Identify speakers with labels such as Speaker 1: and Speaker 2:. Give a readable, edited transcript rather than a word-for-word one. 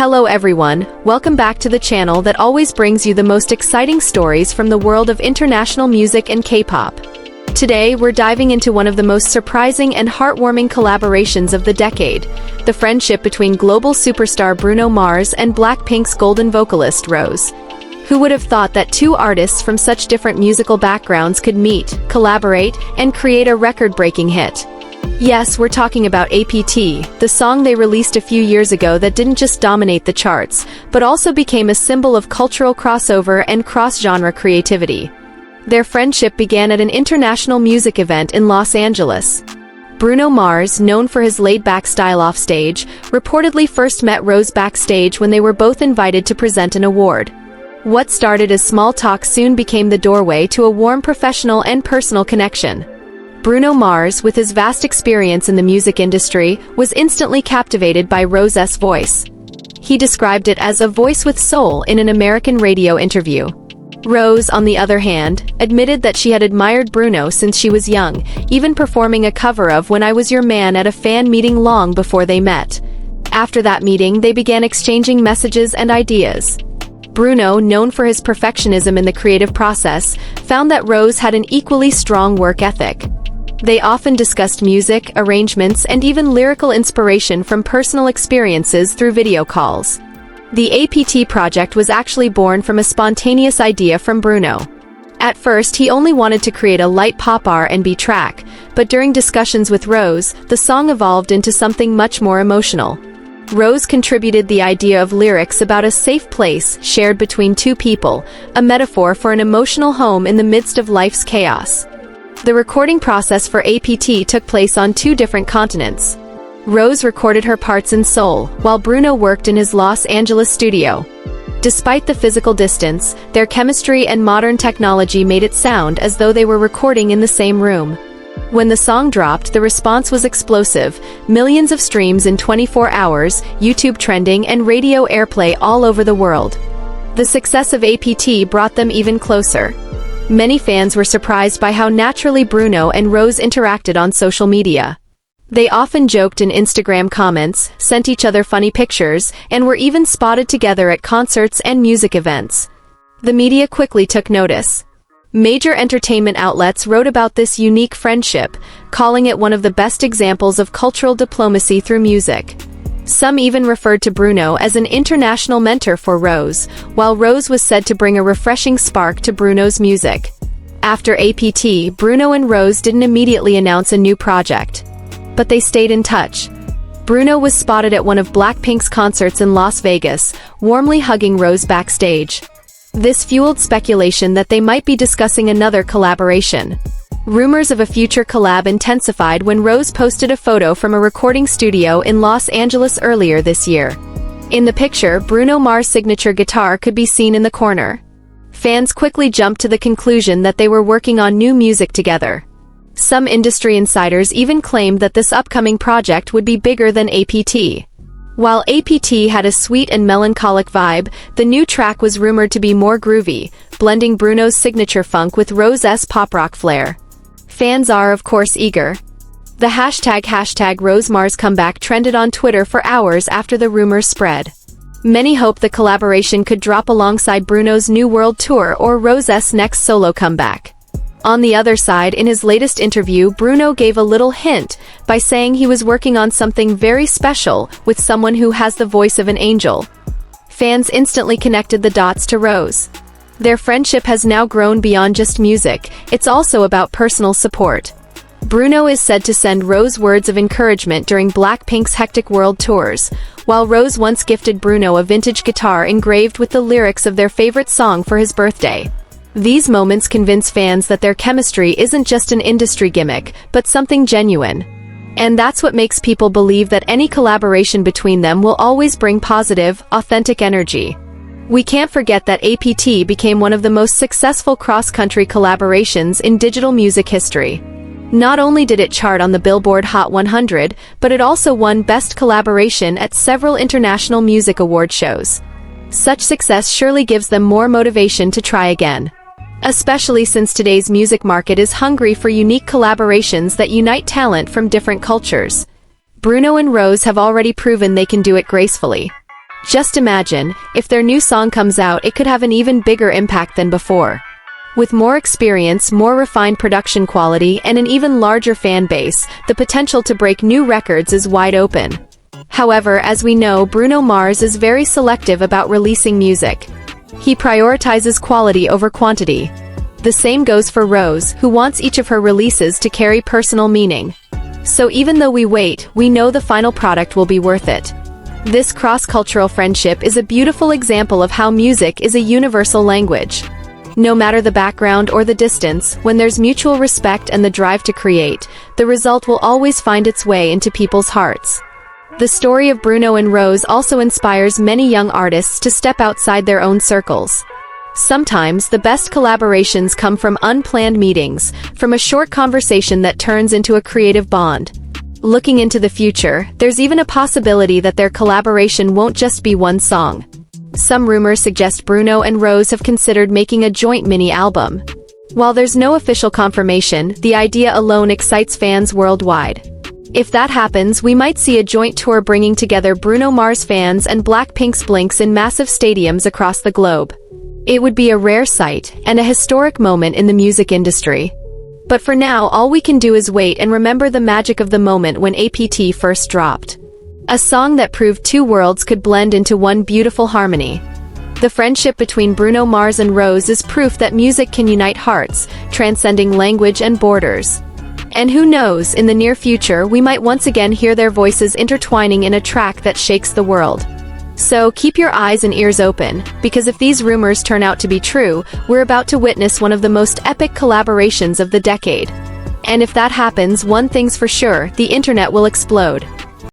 Speaker 1: Hello everyone, welcome back to the channel that always brings you the most exciting stories from the world of international music and K-pop. Today, we're diving into one of the most surprising and heartwarming collaborations of the decade, the friendship between global superstar Bruno Mars and Blackpink's golden vocalist Rosé. Who would have thought that two artists from such different musical backgrounds could meet, collaborate, and create a record-breaking hit? Yes, we're talking about APT, the song they released a few years ago that didn't just dominate the charts, but also became a symbol of cultural crossover and cross-genre creativity. Their friendship began at an international music event in Los Angeles. Bruno Mars, known for his laid-back style offstage, reportedly first met Rosé backstage when they were both invited to present an award. What started as small talk soon became the doorway to a warm professional and personal connection. Bruno Mars, with his vast experience in the music industry, was instantly captivated by Rosé's voice. He described it as a voice with soul in an American radio interview. Rosé, on the other hand, admitted that she had admired Bruno since she was young, even performing a cover of When I Was Your Man at a fan meeting long before they met. After that meeting, they began exchanging messages and ideas. Bruno, known for his perfectionism in the creative process, found that Rosé had an equally strong work ethic. They often discussed music, arrangements, and even lyrical inspiration from personal experiences through video calls. The APT project was actually born from a spontaneous idea from Bruno. At first, he only wanted to create a light pop-R&B track, but during discussions with Rosé, the song evolved into something much more emotional. Rosé contributed the idea of lyrics about a safe place shared between two people, a metaphor for an emotional home in the midst of life's chaos. The recording process for APT took place on two different continents. Rosé recorded her parts in Seoul, while Bruno worked in his Los Angeles studio. Despite the physical distance, their chemistry and modern technology made it sound as though they were recording in the same room. When the song dropped, the response was explosive, millions of streams in 24 hours, YouTube trending, and radio airplay all over the world. The success of APT brought them even closer. Many fans were surprised by how naturally Bruno and Rosé interacted on social media. They often joked in Instagram comments, sent each other funny pictures, and were even spotted together at concerts and music events. The media quickly took notice. Major entertainment outlets wrote about this unique friendship, calling it one of the best examples of cultural diplomacy through music. Some even referred to Bruno as an international mentor for Rosé, while Rosé was said to bring a refreshing spark to Bruno's music. After APT, Bruno and Rosé didn't immediately announce a new project. But they stayed in touch. Bruno was spotted at one of Blackpink's concerts in Las Vegas, warmly hugging Rosé backstage. This fueled speculation that they might be discussing another collaboration. Rumors of a future collab intensified when Rosé posted a photo from a recording studio in Los Angeles earlier this year. In the picture, Bruno Mars' signature guitar could be seen in the corner. Fans quickly jumped to the conclusion that they were working on new music together. Some industry insiders even claimed that this upcoming project would be bigger than APT. While APT had a sweet and melancholic vibe, the new track was rumored to be more groovy, blending Bruno's signature funk with Rosé's pop-rock flair. Fans are, of course, eager. The hashtag #RoséMars comeback trended on Twitter for hours after the rumors spread. Many hope the collaboration could drop alongside Bruno's new world tour or Rosé's next solo comeback. On the other side, in his latest interview, Bruno gave a little hint by saying he was working on something very special with someone who has the voice of an angel. Fans instantly connected the dots to Rosé. Their friendship has now grown beyond just music, it's also about personal support. Bruno is said to send Rosé words of encouragement during Blackpink's hectic world tours, while Rosé once gifted Bruno a vintage guitar engraved with the lyrics of their favorite song for his birthday. These moments convince fans that their chemistry isn't just an industry gimmick, but something genuine. And that's what makes people believe that any collaboration between them will always bring positive, authentic energy. We can't forget that APT became one of the most successful cross-country collaborations in digital music history. Not only did it chart on the Billboard Hot 100, but it also won Best Collaboration at several international music award shows. Such success surely gives them more motivation to try again. Especially since today's music market is hungry for unique collaborations that unite talent from different cultures. Bruno and Rosé have already proven they can do it gracefully. Just imagine, if their new song comes out, it could have an even bigger impact than before. With more experience, more refined production quality, and an even larger fan base, the potential to break new records is wide open. However, as we know, Bruno Mars is very selective about releasing music. He prioritizes quality over quantity. The same goes for Rose, who wants each of her releases to carry personal meaning. So even though we wait, we know the final product will be worth it. This cross-cultural friendship is a beautiful example of how music is a universal language. No matter the background or the distance, when there's mutual respect and the drive to create, the result will always find its way into people's hearts. The story of Bruno and Rose also inspires many young artists to step outside their own circles. Sometimes, the best collaborations come from unplanned meetings, from a short conversation that turns into a creative bond. Looking into the future, there's even a possibility that their collaboration won't just be one song. Some rumors suggest Bruno and Rose have considered making a joint mini-album. While there's no official confirmation, the idea alone excites fans worldwide. If that happens, we might see a joint tour bringing together Bruno Mars fans and Blackpink's Blinks in massive stadiums across the globe. It would be a rare sight, and a historic moment in the music industry. But for now, all we can do is wait and remember the magic of the moment when APT first dropped. A song that proved two worlds could blend into one beautiful harmony. The friendship between Bruno Mars and Rose is proof that music can unite hearts, transcending language and borders. And who knows, in the near future, we might once again hear their voices intertwining in a track that shakes the world. So keep your eyes and ears open, because if these rumors turn out to be true, we're about to witness one of the most epic collaborations of the decade. And if that happens, one thing's for sure, the internet will explode.